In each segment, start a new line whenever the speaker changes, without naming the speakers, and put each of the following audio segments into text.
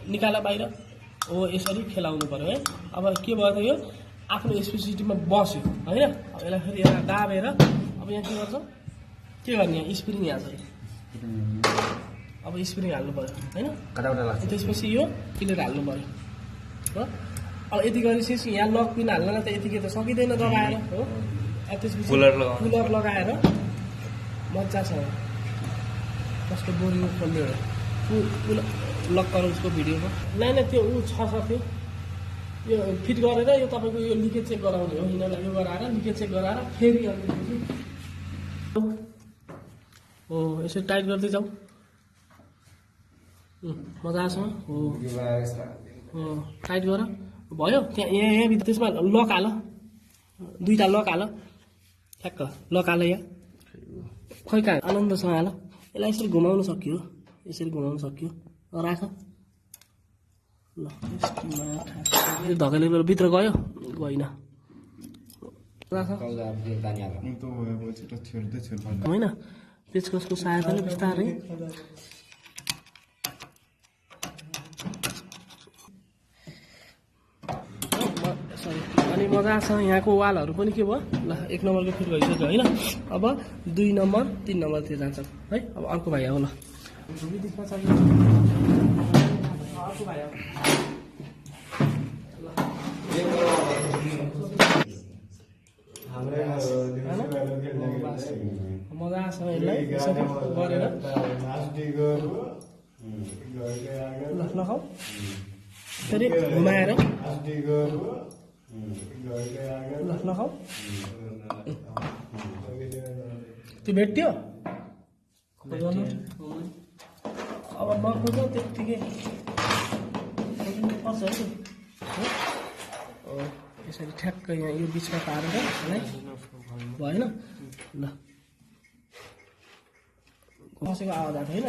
निकाला बाहिर हो यसरी खेलाउनु पर्यो है। अब के भयो त यो आफ्नो स्पेसिलिटीमा बस्यो हैन। अब यसलाई फेरि यहाँ दाबेर अब यहाँ के गर्छ के गर्ने यहाँ स्प्रिङ हाल्छ। अब स्प्रिङ हाल्नु पर्यो हैन। त्यसपछि यो प्लेट हाल्नु पर्यो हो। अब यति गरेपछि यहाँ लक पिन हाल्नलाई त यतिकै त सकिँदैन दबाएर हो। त्यसपछि कुलर लगाएर मजासँग कस्तो बोरिङ खोल्ने हो लक गराउँछको भिडियोमा नै त्यो ऊ छ त्यो यो फिट गरेर यो तपाईँको यो लिकेज चेक गराउने हो। यिनीहरूलाई यो गराएर लिकेज चेक गराएर फेरि हो यसरी टाइट गर्दै जाउँ मजासँग हो टाइट गर भयो। त्यहाँ यहाँ त्यसमा लक हाल 2टा लक हाल ठ्याक्क लक हाल यहाँ खोइ कहाँ आनन्दसँग हाल। यसलाई यसरी घुमाउन सकियो यसरी घुमाउन सकियो राख ल। धकेले भित्र गयो गएन राख होइन। पेचकसको सहायताले बिस्तारै अनि मजासँग यहाँको वालहरू पनि के भयो ल 1 नम्बरको फिट भइसक्यो होइन। अब 2 नम्बर 3 नम्बरतिर जान्छ है। अब अर्को भाइ हो ल अर्को भाइ मजासँग यसलाई यसरी गरेर ल लगाऊ फेरि घुमाएर ल लगाऊ त्यो भेट्यो। अब नखोज त्यत्तिकै पर्छ है यसरी ठ्याक्क यहाँ यो बिचमा पारेर भएन ल बसेको आवाज आएको होइन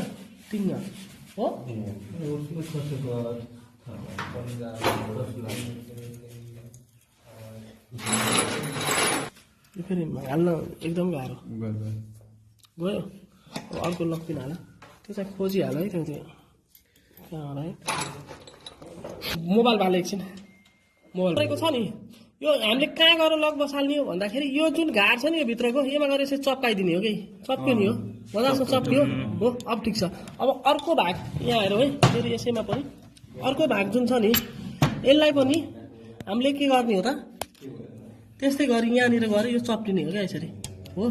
3 हो। फेरि हाल्न एकदम गाह्रो गयो। अब अर्को लक पिन हाल त्यो चाहिँ खोजिहाल है त्यो त्यहाँ है। मोबाइल भाले एकछिन मोबाइल रहेको छ नि यो हामीले कहाँ गएर लक बसाल्ने हो भन्दाखेरि यो जुन घाट छ नि यो भित्रको यसमा गएर यसरी चप्काइदिने हो कि चप्क्यो नि हो मजासँग चप्क्यो हो। अब ठिक छ। अब अर्को भाग यहाँ हेरौँ है फेरि यसैमा पनि अर्को भाग जुन छ नि यसलाई पनि हामीले के गर्ने हो त त्यस्तै गरी यहाँनिर गएर यो चप्टिने हो क्या यसरी हो।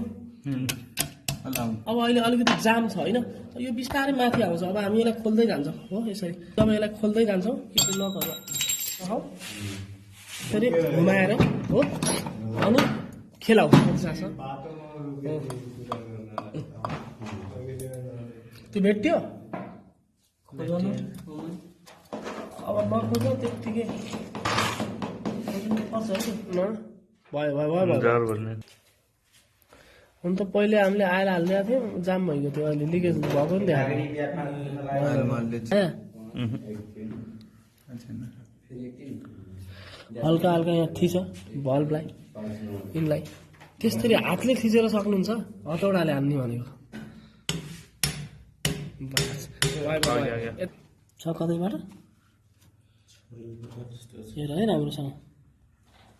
अब अहिले अलिकति जाम छ होइन यो बिस्तारै माथि आउँछ। अब हामी यसलाई खोल्दै जान्छौँ हो यसरी जब यसलाई खोल्दै जान्छौँ के लकहरू फेरि घुमाएर हो अनि खेलाउ त्यो भेट्यो। अब नखोज त्यत्तिकै पर्छ है भयो भयो भयो हुन त पहिले हामीले आएर हालिदिएको थियौँ जाम भइगयो थियो। अहिले लिकेज भएको नि हल्का हल्का यहाँ थिच बल्बलाई यिनलाई त्यसरी हातले थिचेर सक्नुहुन्छ हतौडाले हान्ने भनेको छ कतैबाट हेर है राम्रोसँग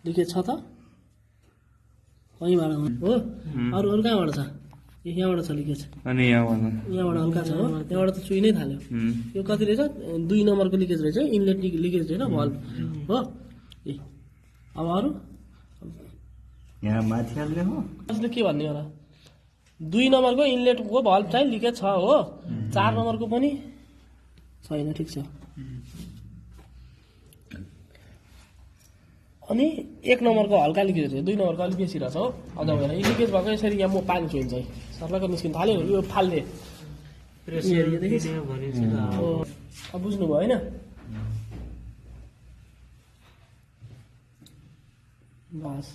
लिकेज छ त कहीँबाट हो अरू अरू कहाँबाट छ यहाँबाट छ लिकेज अनि यहाँबाट हल्का छ हो त्यहाँबाट त चुइ नै थाल्यो। यो कति रहेछ 2 नम्बरको लिकेज रहेछ इनलेट लिकेज रहेछ बल्ब हो। ए अब अरू यहाँ माथि हाल्ने हो यसले के भन्ने होला 2 नम्बरको इनलेटको बल्ब चाहिँ लिकेज छ हो 4 नम्बरको पनि छैन ठिक छ। अनि 1 नम्बरको हल्का लिकेज रहेछ 2 नम्बरको अलिक बेसी रहेछ हो। अझ भएर लिकेज भएको यसरी यहाँ म पानी चुहिन्छ है सर्लको निस्किन थाल्यो यो फाल्ने अब बुझ्नुभयो होइन। बस